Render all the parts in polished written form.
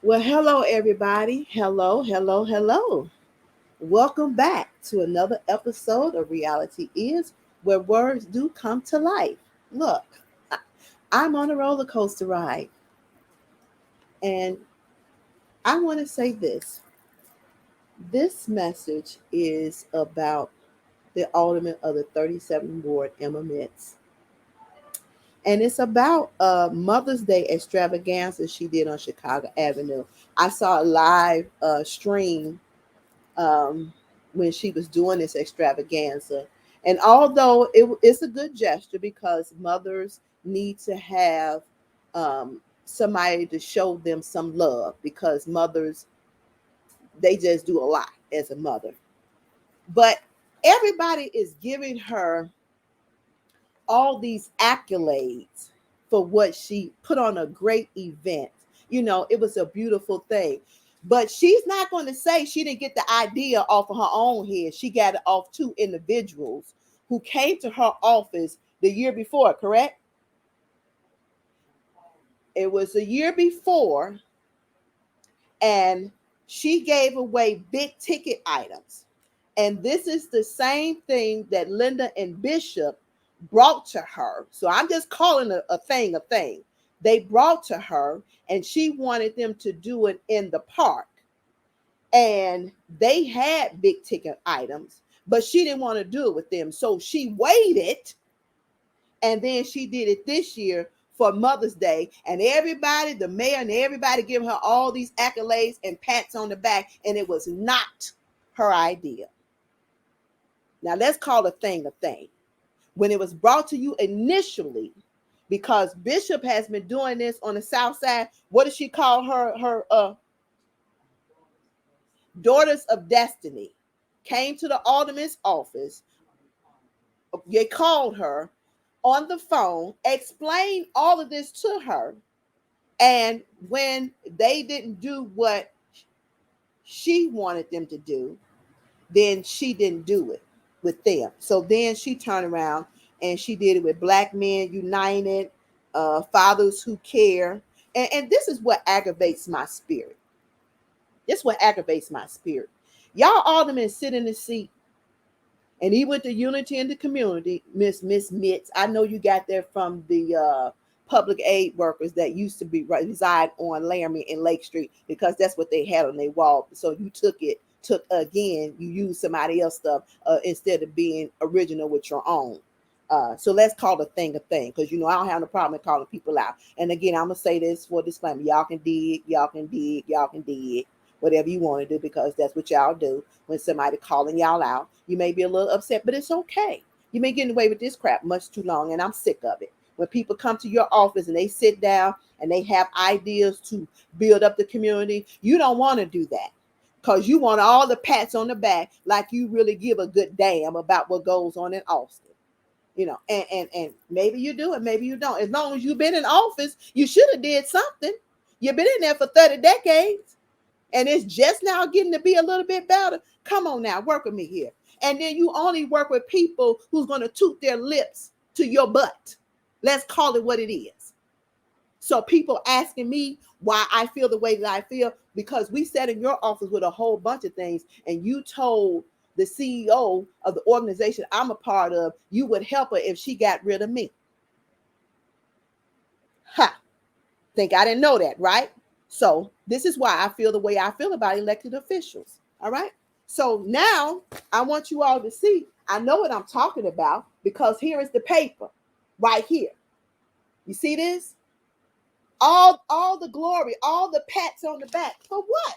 Well, hello, everybody. Hello, hello, hello. Welcome back to another episode of Reality Is, where words do come to life. Look, I'm on a roller coaster ride, and I want to say this. This message is about the alderman of the 37th Ward, Emma Mitz. And it's about Mother's Day extravaganza she did on Chicago Avenue. I saw a live stream um, when she was doing this extravaganza. And although it's a good gesture because mothers need to have somebody to show them some love because mothers, they just do a lot as a mother. But everybody is giving her all these accolades for what she put on a great event. It was a beautiful thing. But she's not going to say she didn't get the idea off of her own head. She got it off two individuals who came to her office the year before, correct? It was the year before, and she gave away big ticket items. And this is the same thing that Linda and Bishop brought to her. So I'm just calling a thing a thing. They brought to her, and she wanted them to do it in the park. And they had big ticket items, but she didn't want to do it with them. So she waited, and then she did it this year for Mother's Day. And everybody, the mayor and everybody giving her all these accolades and pats on the back, and it was not her idea. Now let's call a thing a thing. When it was brought to you initially, because Bishop has been doing this on the South Side, what does she call her Daughters of Destiny? Came to the alderman's office. They called her on the phone, explained all of this to her, and when they didn't do what she wanted them to do, then she didn't do it with them. So then she turned around and she did it with Black Men United, Fathers Who Care. And this is what aggravates my spirit. This is what aggravates my spirit. Y'all aldermen sit in the seat, and he went to Unity in the Community, Miss Mitz. I know you got that from the public aid workers that used to be reside on Laramie and Lake Street because that's what they had on their wall. So you took again, you used somebody else stuff instead of being original with your own. So let's call a thing a thing because I don't have no problem in calling people out. And again, I'm gonna say this for disclaimer: y'all can dig, y'all can dig, y'all can dig, whatever you want to do because that's what y'all do when somebody calling y'all out. You may be a little upset, but it's okay. You've been getting away with this crap much too long, and I'm sick of it. When people come to your office and they sit down and they have ideas to build up the community, you don't want to do that because you want all the pats on the back like you really give a good damn about what goes on in Austin. And maybe you do and maybe you don't. As long as you've been in office, you should have did something. You've been in there for 30 decades and it's just now getting to be a little bit better. Come on now, work with me here. And then you only work with people who's going to toot their lips to your butt. Let's call it what it is. So people asking me why I feel the way that I feel because we sat in your office with a whole bunch of things and you told the CEO of the organization I'm a part of, you would help her if she got rid of me. Ha! Think I didn't know that, right? So this is why I feel the way I feel about elected officials. All right. So now I want you all to see, I know what I'm talking about because here is the paper right here. You see this? All the glory, all the pats on the back. For what?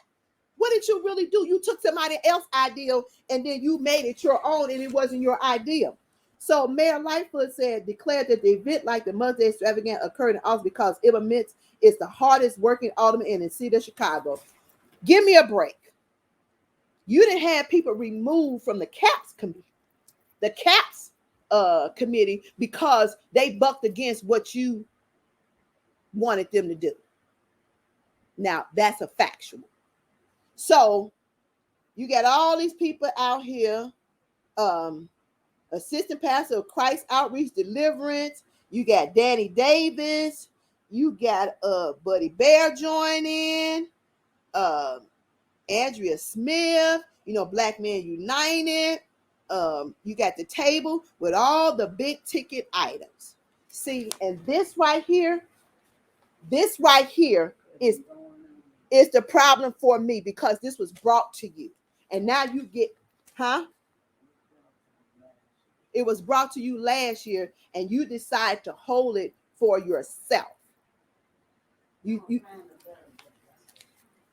What did you really do? You took somebody else's idea and then you made it your own and it wasn't your idea. So Mayor Lightfoot said, declared that the event like the Mother's Day extravaganza occurred in Austin because it admits it's the hardest working alderman in the city of Chicago. Give me a break. You didn't have people removed from the CAPS committee because they bucked against what you wanted them to do. Now that's a factual. So you got all these people out here, assistant pastor of Christ Outreach Deliverance. You got Danny Davis. You got Buddy Bear joining. uh, Andrea Smith, Black Men United. You got the table with all the big ticket items. See, and this right here is the problem for me, because this was brought to you. And now you get, huh? It was brought to you last year, and you decide to hold it for yourself. You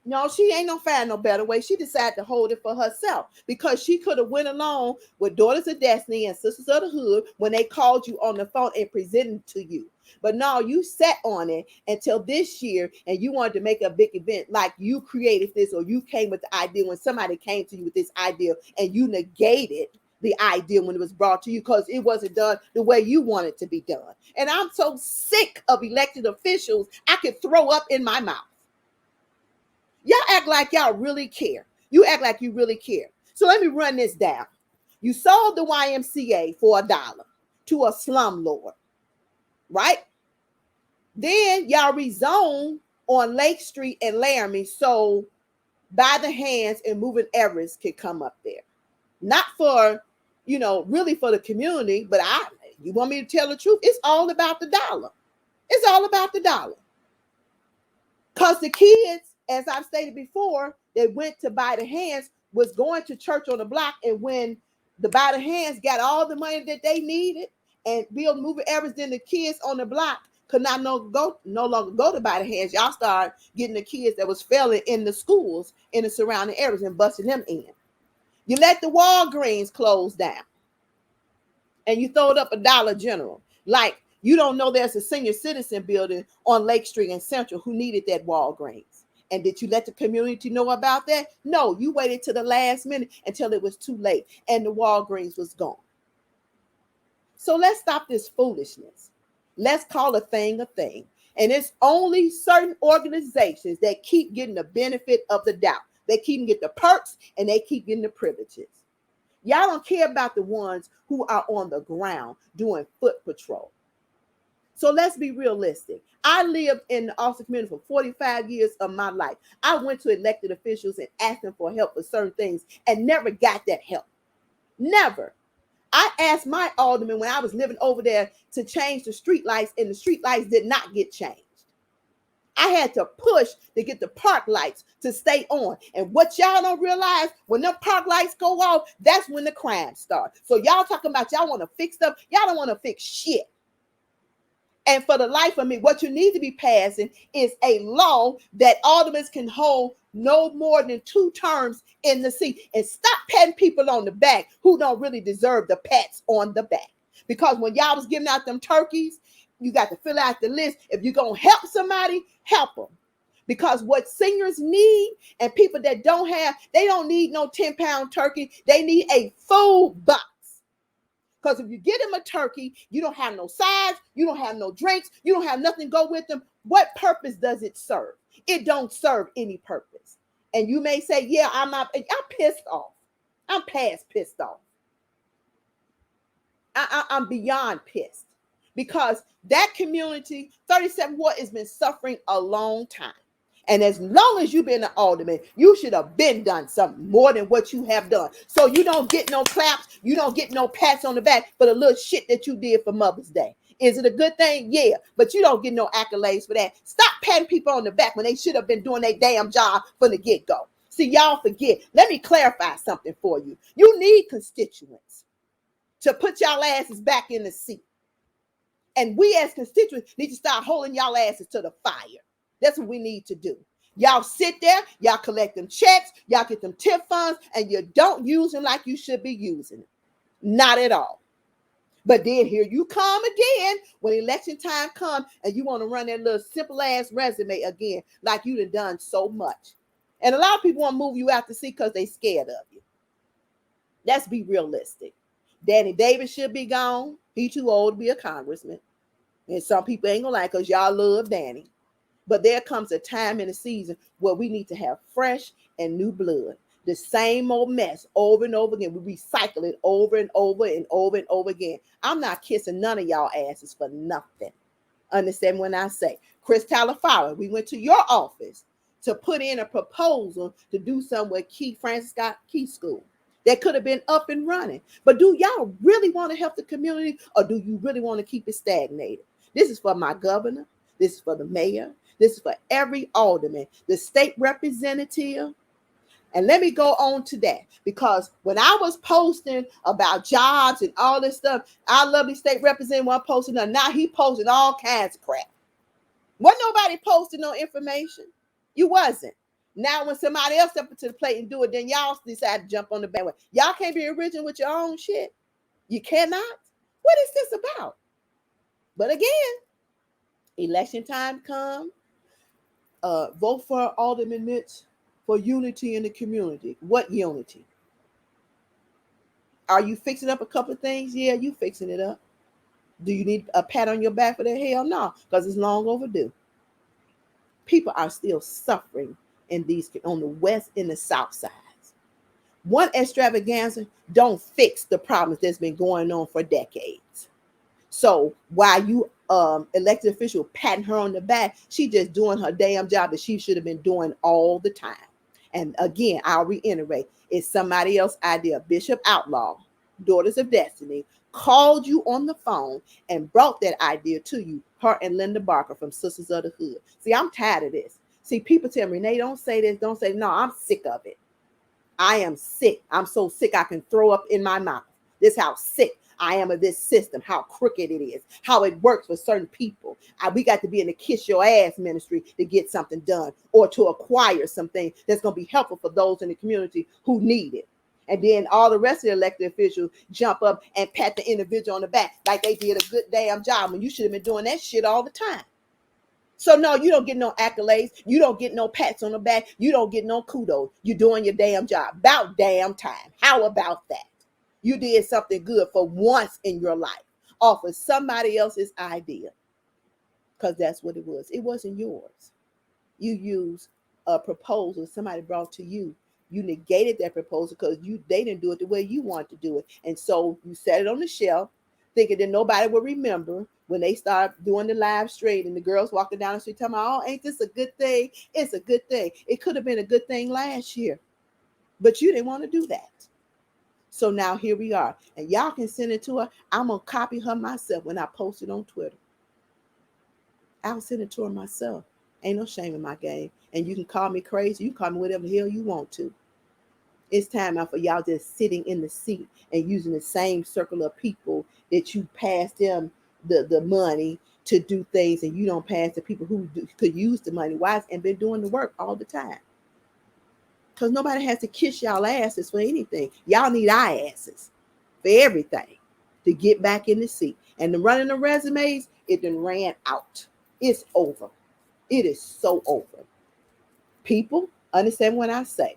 No, she ain't no find no better way. She decided to hold it for herself, because she could have went along with Daughters of Destiny and Sisters of the Hood when they called you on the phone and presented to you. But no, you sat on it until this year, and you wanted to make a big event like you created this, or you came with the idea when somebody came to you with this idea, and you negated the idea when it was brought to you because it wasn't done the way you want it to be done. And I'm so sick of elected officials, I could throw up in my mouth. Y'all act like y'all really care. You act like you really care. So let me run this down. You sold the YMCA for $1 to a slumlord, right? Then y'all rezoned on Lake Street and Laramie so By the Hands and Moving Everest could come up there. Not for, really for the community, but you want me to tell the truth? It's all about the dollar. It's all about the dollar. Because the kids, as I've stated before, that went to By the Hands was going to church on the block. And when the By the Hands got all the money that they needed and build Moving Everest, then the kids on the block could not no longer go to By the Hands. Y'all start getting the kids that was failing in the schools in the surrounding areas and busting them in. You let the Walgreens close down, and you throwed up a Dollar General. Like, you don't know there's a senior citizen building on Lake Street and Central who needed that Walgreens. And did you let the community know about that? No, you waited to the last minute until it was too late and the Walgreens was gone. So let's stop this foolishness. Let's call a thing a thing. And it's only certain organizations that keep getting the benefit of the doubt. They keep getting the perks and they keep getting the privileges. Y'all don't care about the ones who are on the ground doing foot patrol. So let's be realistic. I lived in the Austin community for 45 years of my life. I went to elected officials and asked them for help for certain things and never got that help. Never. I asked my alderman when I was living over there to change the street lights, and the street lights did not get changed. I had to push to get the park lights to stay on. And what y'all don't realize, when the park lights go off, that's when the crime starts. So y'all talking about y'all want to fix stuff. Y'all don't want to fix shit. And for the life of me, what you need to be passing is a law that aldermen can hold no more than 2 terms in the seat. And stop patting people on the back who don't really deserve the pats on the back. Because when y'all was giving out them turkeys, you got to fill out the list. If you're going to help somebody, help them. Because what seniors need and people that don't have, they don't need no 10-pound turkey. They need a food box. Because if you get them a turkey, you don't have no sides, you don't have no drinks, you don't have nothing to go with them. What purpose does it serve? It don't serve any purpose. And you may say, yeah, I'm pissed off. I'm past pissed off. I'm beyond pissed. Because that community, 37 Ward, has been suffering a long time. And as long as you've been an alderman, you should have been done something more than what you have done. So you don't get no claps. You don't get no pats on the back for the little shit that you did for Mother's Day. Is it a good thing? Yeah. But you don't get no accolades for that. Stop patting people on the back when they should have been doing their damn job from the get-go. See, y'all forget. Let me clarify something for you. You need constituents to put y'all asses back in the seat. And we as constituents need to start holding y'all asses to the fire. That's what we need to do. Y'all sit there, y'all collect them checks, y'all get them tip funds, and you don't use them like you should be using them. Not at all. But then here you come again when election time comes and you want to run that little simple ass resume again, like you done so much. And a lot of people want to move you out to sea because they scared of you. Let's be realistic. Danny Davis should be gone. He too old to be a congressman. And some people ain't gonna like because y'all love Danny. But there comes a time in the season where we need to have fresh and new blood. The same old mess over and over again. We recycle it over and over and over and over again. I'm not kissing none of y'all asses for nothing. Understand when I say, Chris Talafaro, we went to your office to put in a proposal to do something with Francis Scott Key School that could have been up and running. But do y'all really want to help the community, or do you really want to keep it stagnated? This is for my governor. This is for the mayor. This is for every alderman, the state representative. And let me go on to that, because when I was posting about jobs and all this stuff, our lovely state representative wasn't posting nothing. Now he posting all kinds of crap. Wasn't nobody posting no information. You wasn't. Now when somebody else step up to the plate and do it, then y'all decide to jump on the bandwagon. Y'all can't be original with your own shit. You cannot. What is this about? But again, election time come. Vote for Alderman Mitch for unity in the community. What unity? Are you fixing up a couple of things? Yeah, you fixing it up. Do you need a pat on your back for that? Hell no, because it's long overdue. People are still suffering in these, on the west and the south sides. One extravaganza don't fix the problems that's been going on for decades. So while you elected official patting her on the back, she just doing her damn job that she should have been doing all the time. And again, I'll reiterate, it's somebody else's idea. Bishop Outlaw, Daughters of Destiny, called you on the phone and brought that idea to you, her and Linda Barker from Sisters of the Hood. See, I'm tired of this. See, people tell me, Renee, don't say this, don't say, no, I'm sick of it. I am sick. I'm so sick I can throw up in my mouth. This is how sick I am of this system, how crooked it is, how it works for certain people. We got to be in the kiss your ass ministry to get something done or to acquire something that's going to be helpful for those in the community who need it. And then all the rest of the elected officials jump up and pat the individual on the back like they did a good damn job when you should have been doing that shit all the time. So no, you don't get no accolades. You don't get no pats on the back. You don't get no kudos. You're doing your damn job. About damn time. How about that? You did something good for once in your life off of somebody else's idea, because that's what it was. It wasn't yours. You used a proposal somebody brought to you. You negated that proposal because they didn't do it the way you wanted to do it. And so you set it on the shelf thinking that nobody will remember when they start doing the live stream and the girls walking down the street telling me, oh, ain't this a good thing? It's a good thing. It could have been a good thing last year, but you didn't want to do that. So now here we are. And y'all can send it to her. I'm going to copy her myself when I post it on Twitter. I'll send it to her myself. Ain't no shame in my game. And you can call me crazy. You can call me whatever the hell you want to. It's time out for y'all just sitting in the seat and using the same circle of people that you pass them the money to do things, and you don't pass the people who could use the money wise and been doing the work all the time. Because nobody has to kiss y'all asses for anything. Y'all need our asses for everything to get back in the seat. And the running the resumes, it done ran out. It's over. It is so over. People, understand what I say.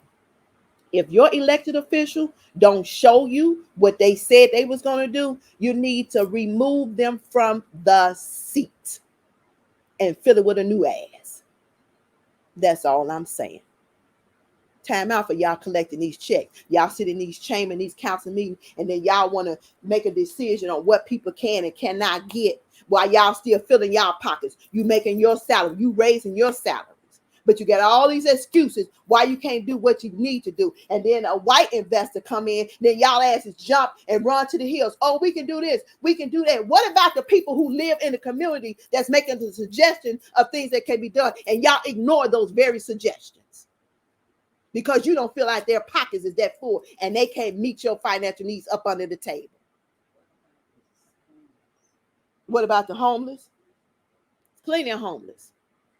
If your elected official don't show you what they said they was going to do, you need to remove them from the seat and fill it with a new ass. That's all I'm saying. Time out for y'all collecting these checks. Y'all sit in these chambers, these council meetings, and then y'all want to make a decision on what people can and cannot get while y'all still filling y'all pockets. You making your salary, you raising your salaries. But you got all these excuses why you can't do what you need to do. And then a white investor come in, then y'all asses jump and run to the hills. Oh, we can do this. We can do that. What about the people who live in the community that's making the suggestion of things that can be done? And y'all ignore those very suggestions because you don't feel like their pockets is that full and they can't meet your financial needs up under the table. What about the homeless? Plenty of homeless.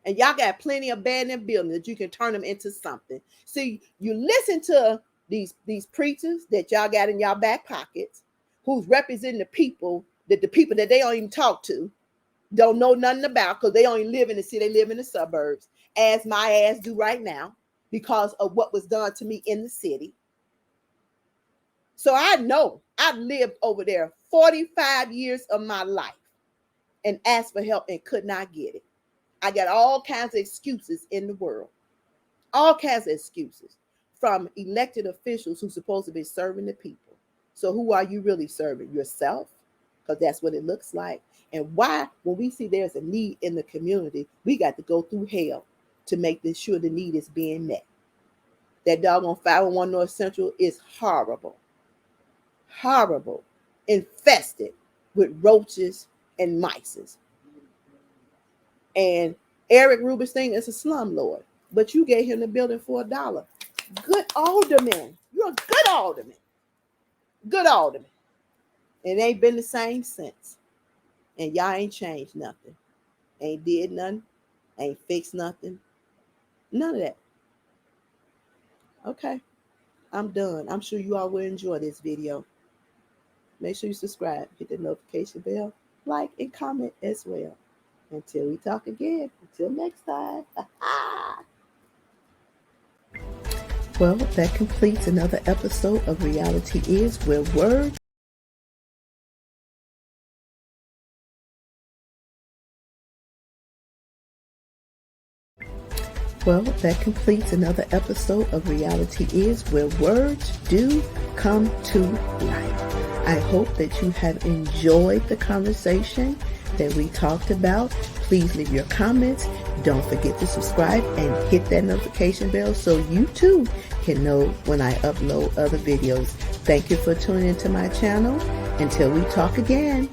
And y'all got plenty of abandoned buildings that you can turn them into something. See, you listen to these preachers that y'all got in y'all back pockets, who's representing the people that they don't even talk to, don't know nothing about because they only live in the city, they live in the suburbs, as my ass do right now because of what was done to me in the city. So I know I've lived over there 45 years of my life and asked for help and could not get it. I got all kinds of excuses in the world. All kinds of excuses from elected officials who's supposed to be serving the people. So who are you really serving? Yourself? Because that's what it looks like. And why, when we see there's a need in the community, we got to go through hell to make sure the need is being met. That doggone 501 North Central is horrible. Horrible. Infested with roaches and mice. And Eric Rubenstein is a slumlord. But you gave him the building for $1. Good alderman. You're a good alderman. Good alderman. It ain't been the same since. And y'all ain't changed nothing. Ain't did nothing. Ain't fixed nothing. None of that. Okay. I'm done. I'm sure you all will enjoy this video. Make sure you subscribe. Hit the notification bell. Like and comment as well. Until we talk again. Until next time. Well, that completes another episode of Reality Is, where words that completes another episode of Reality Is, where words do come to life. I hope that you have enjoyed the conversation that we talked about. Please leave your comments. Don't forget to subscribe and hit that notification bell so you too can know when I upload other videos. Thank you for tuning into my channel. Until we talk again.